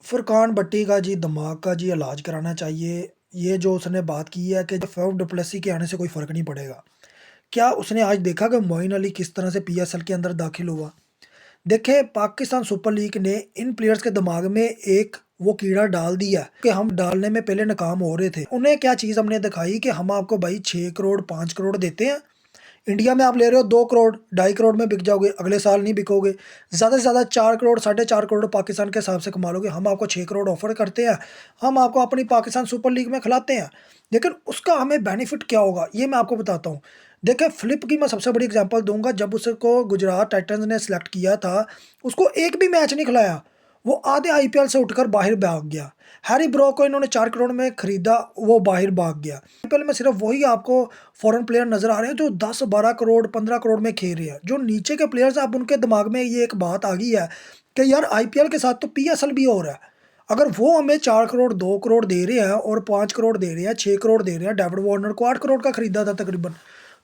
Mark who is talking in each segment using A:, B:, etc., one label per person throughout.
A: फुरकान भट्टी का जी दिमाग का जी इलाज कराना चाहिए। ये जो उसने बात की है कि फ़ेफ डु प्लेसी के आने से कोई फ़र्क नहीं पड़ेगा। क्या उसने आज देखा कि मोइन अली किस तरह से पीएसएल के अंदर दाखिल हुआ? देखिए, पाकिस्तान सुपर लीग ने इन प्लेयर्स के दिमाग में एक वो कीड़ा डाल दिया कि हम डालने में पहले नाकाम हो रहे थे। उन्हें क्या चीज़ हमने दिखाई कि हम आपको भाई 6 करोड़ 5 करोड़ देते हैं। इंडिया में आप ले रहे हो 2 करोड़, 2.5 करोड़ में बिक जाओगे, अगले साल नहीं बिकोगे। ज़्यादा से ज़्यादा 4 करोड़, साढ़े 4 करोड़ पाकिस्तान के हिसाब से कमा लोगे। हम आपको 6 करोड़ ऑफ़र करते हैं, हम आपको अपनी पाकिस्तान सुपर लीग में खिलाते हैं। लेकिन उसका हमें बेनिफिट क्या होगा, ये मैं आपको बताता हूँ। देखिए, फ़्लिप की मैं सबसे बड़ी एग्ज़ाम्पल दूँगा, जब उसको गुजरात टाइटंस ने सेलेक्ट किया था, उसको एक भी मैच नहीं खिलाया। वो आधे आईपीएल से उठकर बाहर भाग गया। हैरी ब्रोक को इन्होंने 4 करोड़ में खरीदा, वो बाहर भाग गया। आईपीएल में सिर्फ वही आपको फॉरेन प्लेयर नज़र आ रहे हैं जो 10, 12 करोड़, 15 करोड़ में खेल रहे हैं। जो नीचे के प्लेयर्स हैं, अब उनके दिमाग में ये एक बात आ गई है कि यार आईपीएल के साथ तो पीएसएल भी हो रहा है। अगर वो हमें 4 करोड़, 2 करोड़ दे रहे हैं और 5 करोड़ दे रहे हैं, 6 करोड़ दे रहे हैं, डेविड वार्नर को 8 करोड़ का खरीदा था तकरीबन।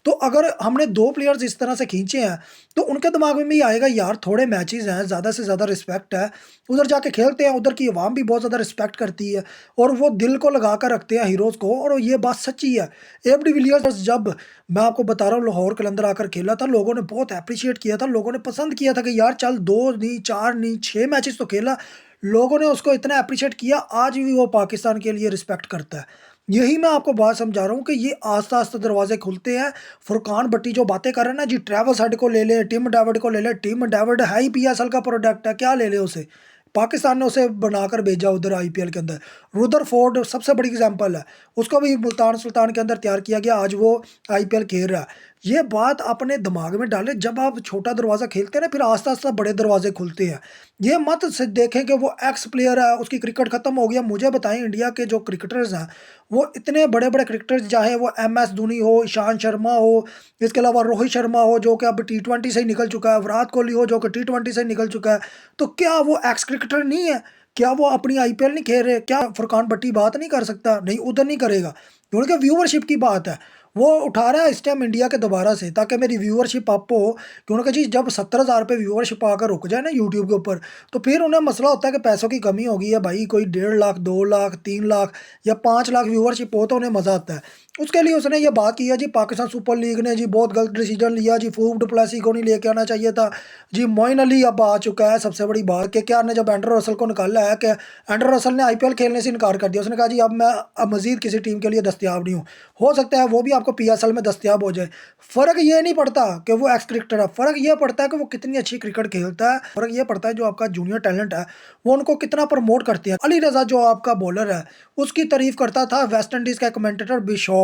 A: तो अगर हमने 2 प्लेयर्स इस तरह से खींचे हैं, तो उनके दिमाग में भी आएगा यार थोड़े मैचेज़ हैं, ज़्यादा से ज़्यादा रिस्पेक्ट है, उधर जाके खेलते हैं, उधर की अवाम भी बहुत ज़्यादा रिस्पेक्ट करती है और वो दिल को लगा कर रखते हैं हीरोज़ को, और ये बात सच्ची है। एब डिविलियर्स जब मैं आपको बता रहा हूँ लाहौर के अंदर आकर खेला था, लोगों ने बहुत एप्रिशिएट किया था, लोगों ने पसंद किया था कि यार चल 2 नहीं, 4 नहीं, 6 मैचेज़ तो खेला। लोगों ने उसको इतना एप्रिशिएट किया, आज भी वो पाकिस्तान के लिए रिस्पेक्ट करता है। यही मैं आपको बात समझा रहा हूँ कि ये आस्ते-आस्ते दरवाज़े खुलते हैं। फुरकान भट्टी जो बातें कर रहे हैं ना जी, ट्रेविस हेड को ले ले, टिम डेविड को ले ले, टिम डेविड है ही पीएसएल का प्रोडक्ट है, क्या ले ले उसे? पाकिस्तान ने उसे बनाकर भेजा उधर आईपीएल के अंदर। रुदरफोर्ड सबसे बड़ी एग्ज़ाम्पल है, उसको भी मुल्तान सुल्तान के अंदर तैयार किया गया, आज वो आईपीएल खेल रहा है। ये बात अपने दिमाग में डालें, जब आप छोटा दरवाज़ा खेलते हैं ना, फिर आस्ते-आस्ते बड़े दरवाज़े खुलते हैं। ये मत स देखें कि वो एक्स प्लेयर है, उसकी क्रिकेट खत्म हो गया। मुझे बताएँ, इंडिया के जो क्रिकेटर्स हैं, वो इतने बड़े-बड़े क्रिकेटर्स, चाहे वो एमएस धोनी हो, ईशांत शर्मा हो, इसके अलावा रोहित शर्मा हो जो कि अब टी20 से ही निकल चुका है, विराट कोहली हो जो कि टी20 से ही निकल चुका है। तो क्या वो एक्स क्रिकेटर नहीं है? क्या वो अपनी आईपीएल नहीं खेल रहे? क्या फुरकान भट्टी बात नहीं कर सकता? नहीं, उधर नहीं करेगा, क्योंकि व्यूअरशिप की बात है। वो उठा रहा है इस टाइम इंडिया के दोबारा से, ताकि मेरी व्यूअरशिप अप हो, क्योंकि जी जब 70,000 पे व्यूअरशिप आकर रुक जाए ना यूट्यूब के ऊपर, तो फिर उन्हें मसला होता है कि पैसों की कमी हो गई है भाई, कोई 1.5 लाख, 2 लाख, 3 लाख या 5 लाख व्यूअरशिप हो तो उन्हें मज़ा आता है। उसके लिए उसने ये बात की है जी, पाकिस्तान सुपर लीग ने जी बहुत गलत डिसीजन लिया जी, फ़ूब डु प्लेसी को नहीं लेके आना चाहिए था। जी मोइन अली अब आ चुका है, सबसे बड़ी बात कि क्या ने जब एंड्रे रसल को निकाला है कि एंड्रे रसल ने आईपीएल खेलने से इनकार कर दिया। उसने कहा जी अब मज़ीद किसी टीम के लिए दस्तयाब नहीं हूँ। हो सकता है वो भी आपको पीएसएल में दस्तयाब हो जाए। फ़र्क ये नहीं पड़ता कि वो एक्स क्रिकेटर है, फ़र्क ये पड़ता है कि वो कितनी अच्छी क्रिकेट खेलता है। फ़र्क ये पड़ता है जो आपका जूनियर टैलेंट है, वो उनको कितना प्रमोट करते हैं। अली रज़ा जो आपका बॉलर है, उसकी तारीफ़ करता था वेस्ट इंडीज़ का कमेंटेटर बिशॉप।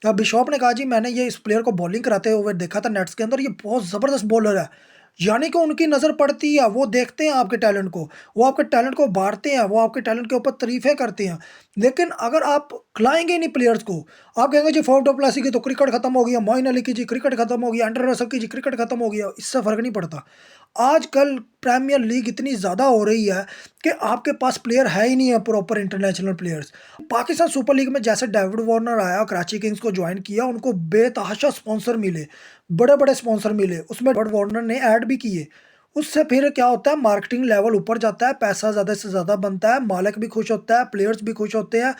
A: बिशॉप ने कहा जी मैंने ये इस प्लेयर को बॉलिंग कराते हुए देखा था नेट्स के अंदर, ये बहुत ज़बरदस्त बॉलर है। यानी कि उनकी नज़र पड़ती है, वो देखते हैं आपके टैलेंट को, वो आपके टैलेंट को बाँटते हैं, वो आपके टैलेंट के ऊपर तारीफ़ें करते हैं। लेकिन अगर आप खिलाएँगे ही नहीं प्लेयर्स को, आप कहेंगे जी फ़ाफ डु प्लेसी की तो क्रिकेट खत्म हो गई, मोइन अली की जी क्रिकेट खत्म हो गई, एंड्रे रसल की जी क्रिकेट खत्म हो गया, इससे फ़र्क नहीं पड़ता। आजकल प्रीमियर लीग इतनी ज़्यादा हो रही है कि आपके पास प्लेयर है ही नहीं है proper international players. Pakistan super league में जैसे डेविड वार्नर आया, कराची किंग्स को जॉइन किया, उनको बेतहाशा स्पॉन्सर मिले, बड़े-बड़े स्पॉन्सर मिले, उसमें डेविड वार्नर ने ऐड भी किए। उससे फिर क्या होता है, मार्केटिंग लेवल ऊपर जाता है, पैसा ज़्यादा से ज़्यादा बनता है, मालिक भी खुश होता है, प्लेयर्स भी खुश होते हैं,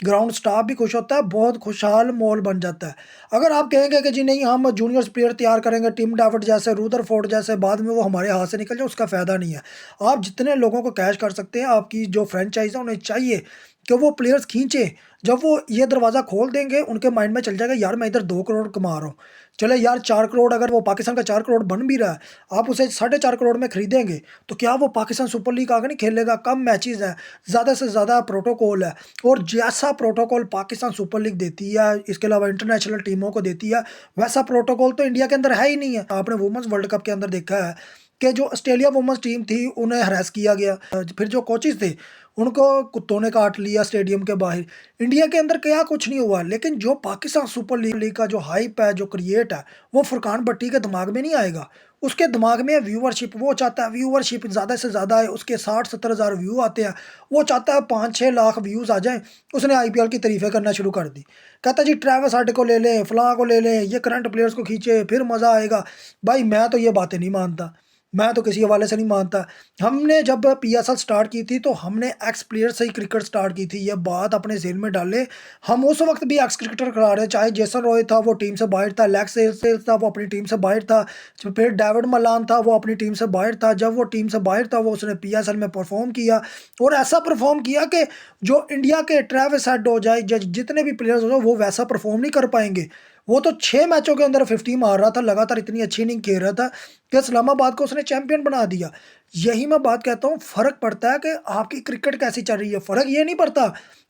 A: ग्राउंड स्टाफ भी खुश होता है, बहुत खुशहाल माहौल बन जाता है। अगर आप कहेंगे कि जी नहीं हम जूनियर्स प्लेयर तैयार करेंगे, टिम डेविड जैसे, रुदरफोर्ड जैसे, बाद में वो हमारे हाथ से निकल जाए, उसका फ़ायदा नहीं है। आप जितने लोगों को कैश कर सकते हैं, आपकी जो फ्रेंचाइज़ है उन्हें चाहिए कि वो प्लेयर्स खींचे। जब वो ये दरवाज़ा खोल देंगे, उनके माइंड में चल जाएगा यार मैं इधर 2 करोड़ कमा रहा हूँ। चले यार 4 करोड़, अगर वो पाकिस्तान का 4 करोड़ बन भी रहा है, आप उसे साढ़े 4 करोड़ में खरीदेंगे, तो क्या वो पाकिस्तान सुपर लीग आगे नहीं खेलेगा? कम मैचेज़ हैं, ज़्यादा से ज़्यादा प्रोटोकॉल है, और जैसा प्रोटोकॉल पाकिस्तान सुपर लीग देती है, इसके अलावा इंटरनेशनल टीमों को देती है, वैसा प्रोटोकॉल तो इंडिया के अंदर है ही नहीं है। आपने वुमेन्स वर्ल्ड कप के अंदर देखा है कि जो ऑस्ट्रेलिया वुमेन्स टीम थी, उन्हें हैरेस किया गया। फिर जो कोचेज़ थे, उनको कुत्तों ने काट लिया स्टेडियम के बाहर। इंडिया के अंदर क्या कुछ नहीं हुआ, लेकिन जो पाकिस्तान सुपर लीग का जो हाइप है, जो क्रिएट है, वो फुरकान भट्टी के दिमाग में नहीं आएगा। उसके दिमाग में है व्यूअरशिप, वो चाहता है व्यूअरशिप ज़्यादा से ज़्यादा है, उसके 60-70 हज़ार व्यू आते हैं, वो चाहता है 5-6 लाख व्यूज़ आ जाएँ। उसने आईपीएल की तारीफ़ें करना शुरू कर दी। कहता है जी ट्रेविस हेड को ले लें, फलाँ को ले लें, ये करंट प्लेयर्स को खींचे, फिर मज़ा आएगा। भाई मैं तो ये बातें नहीं मानता। मैं तो किसी हवाले से नहीं मानता। हमने जब पीएसएल स्टार्ट की थी तो हमने एक्स प्लेयर से ही क्रिकेट स्टार्ट की थी, ये बात अपने ज़हन में डालें। हम उस वक़्त भी एक्स क्रिकेटर खिला रहे, चाहे जेसन रॉय था वो टीम से बाहर था, लेग सेल्स था वो अपनी टीम से बाहर था, फिर डेविड मलान था वो अपनी टीम से बाहर था। जब वो टीम से बाहर था वो उसने पीएसएल में परफ़ॉर्म किया और ऐसा परफ़ॉर्म किया कि जो इंडिया के ट्रेविस हेड हो जाए, ज जितने भी प्लेयर्स हो जाए वो वैसा परफ़ॉर्म नहीं कर पाएँगे। वो तो 6 मैचों के अंदर 50 मार रहा था, लगातार इतनी अच्छी इनिंग खेल रहा था कि इस्लामाबाद को उसने चैंपियन बना दिया। यही मैं बात कहता हूँ, फ़र्क पड़ता है कि आपकी क्रिकेट कैसी चल रही है। फ़र्क ये नहीं पड़ता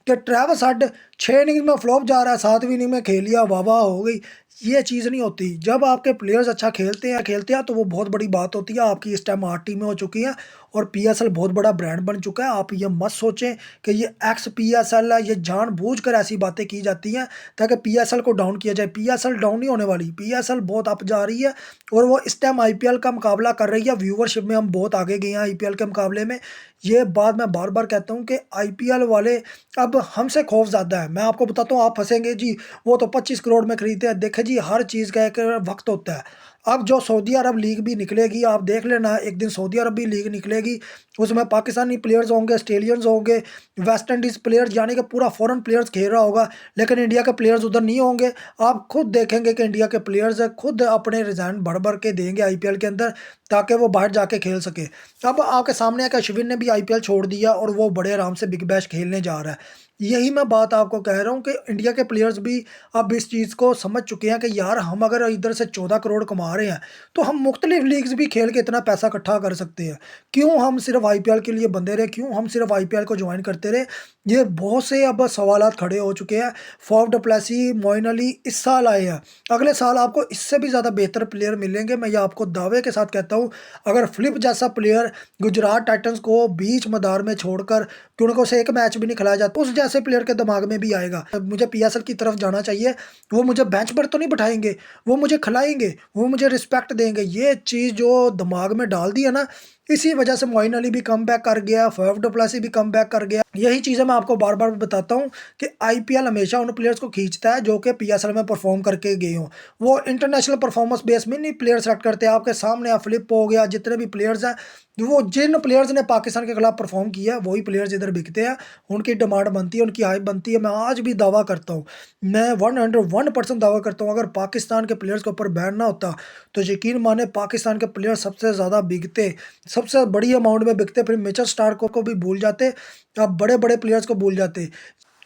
A: कि ट्रेविस हेड 6 इनिंग्स में फ्लॉप जा रहा है, 7वीं इनिंग में खेल लिया, वाह-वाह हो गई। ये चीज़ नहीं होती। जब आपके प्लेयर्स अच्छा खेलते हैं तो वो बहुत बड़ी बात होती है। आपकी इस टाइम 8 टीमें हो चुकी हैं और पीएसएल बहुत बड़ा ब्रांड बन चुका है। आप ये मत सोचें कि ये एक्स पीएसएल है, ये जानबूझकर ऐसी बातें की जाती हैं ताकि पीएसएल को डाउन किया जाए। पीएसएल डाउन नहीं होने वाली, पीएसएल बहुत अप जा रही है और वो इस टाइम आईपीएल का मुकाबला कर रही है। व्यूअरशिप में हम बहुत आगे गए हैं आईपीएल के मुकाबले में। ये बात मैं बार-बार कहता हूँ कि आईपीएल वाले अब हमसे खौफ ज़्यादा है। मैं आपको बताता हूँ, आप हँसेंगे जी, वो तो 25 करोड़ में खरीदते हैं। देखिए जी, हर चीज़ का एक वक़्त होता है। अब जो सऊदी अरब लीग भी निकलेगी, आप देख लेना, एक दिन सऊदी अरब भी लीग निकलेगी, उसमें पाकिस्तानी प्लेयर्स होंगे, ऑस्ट्रेलियंस होंगे, वेस्ट इंडीज़ प्लेयर्स, यानी कि पूरा फ़ॉरेन प्लेयर्स खेल रहा होगा, लेकिन इंडिया के प्लेयर्स उधर नहीं होंगे। आप खुद देखेंगे कि इंडिया के प्लेयर्स खुद अपने रिज़ाइन भर-भर के देंगे आईपीएल के अंदर ताकि वो बाहर जाके खेल सके। अब आपके सामने है कि अश्विन ने भी आईपीएल छोड़ दिया और वो बड़े आराम से बिग बैश खेलने जा रहा है। यही मैं बात आपको कह रहा हूँ कि इंडिया के प्लेयर्स भी अब इस चीज़ को समझ चुके हैं कि यार, हम अगर इधर से 14 करोड़ कमा रहे हैं, तो हम मुख्तलिफ लीग्स भी खेल के इतना पैसा इकट्ठा कर सकते हैं। क्यों हम सिर्फ़ आईपीएल के लिए बंधे रहे? क्यों हम सिर्फ़ आईपीएल को जॉइन करते रहे? ये बहुत से अब सवालात खड़े हो चुके हैं। फ़ाफ डु प्लेसी, मोइन अली इस साल आए हैं। अगले साल आपको इससे भी ज़्यादा बेहतर प्लेयर मिलेंगे। मैं ये आपको दावे के साथ कहता हूँ। अगर फ़्लिप जैसा प्लेयर गुजरात टाइटंस को बीच मैदान में छोड़कर, क्योंकि उसे एक मैच भी नहीं खिलाया जाता, उस जैसे प्लेयर के दिमाग में भी आएगा मुझे पीएसएल की तरफ जाना चाहिए। वो मुझे बेंच पर तो नहीं बिठाएँगे, वो मुझे खिलाएँगे, वो मुझे रिस्पेक्ट देंगे। ये चीज़ जो दिमाग में डाल दी है ना, इसी वजह से मोइन अली भी कमबैक कर गया, फ़ाफ डु प्लेसी भी कमबैक कर गया। यही चीज़ें मैं आपको बार-बार बताता हूँ कि आईपीएल हमेशा उन प्लेयर्स को खींचता है जो कि पीएसएल में परफ़ॉर्म करके गए हों। वो इंटरनेशनल परफ़ॉर्मेंस बेस में नहीं प्लेयर सेलेक्ट करते। आपके सामने फ्लिप हो गया, जितने भी प्लेयर्स हैं, वो जिन प्लेयर्स ने पाकिस्तान के खिलाफ परफ़ॉर्म किया है, वही प्लेयर्स इधर बिकते हैं। उनकी डिमांड बनती है, उनकी हाइप बनती है। मैं आज भी दावा करता हूँ, मैं 101% दावा करता हूँ, अगर पाकिस्तान के प्लेयर्स के ऊपर बैन ना होता, तो यकीन माने पाकिस्तान के प्लेयर सबसे ज़्यादा बिकते, सबसे बड़ी अमाउंट में बिकते। फिर मिचेल स्टार्क को भी भूल जाते, आप बड़े-बड़े प्लेयर्स को भूल जाते।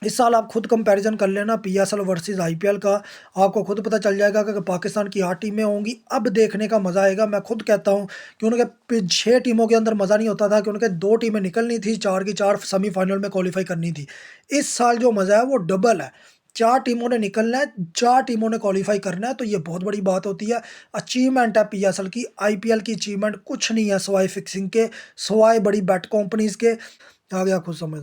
A: इस साल आप खुद कंपैरिज़न कर लेना पीएसएल वर्सेस आईपीएल का, आपको खुद पता चल जाएगा कि पाकिस्तान की 8 टीमें होंगी, अब देखने का मज़ा आएगा। मैं खुद कहता हूँ कि उनके 6 टीमों के अंदर मज़ा नहीं होता था कि उनके 2 टीमें निकलनी थी, 4 की 4 सेमीफ़ाइनल में क्वालीफ़ाई करनी थी। इस साल जो मज़ा है वो डबल है। 4 टीमों ने निकलना है, 4 टीमों ने क्वालीफ़ाई करना है, तो ये बहुत बड़ी बात होती है। अचीवमेंट है पीएसएल की, आईपीएल की अचीवमेंट कुछ नहीं है सिवाय फिक्सिंग के, सिवाय बड़ी बेट कंपनीज़ के। आ गया खुद समझ।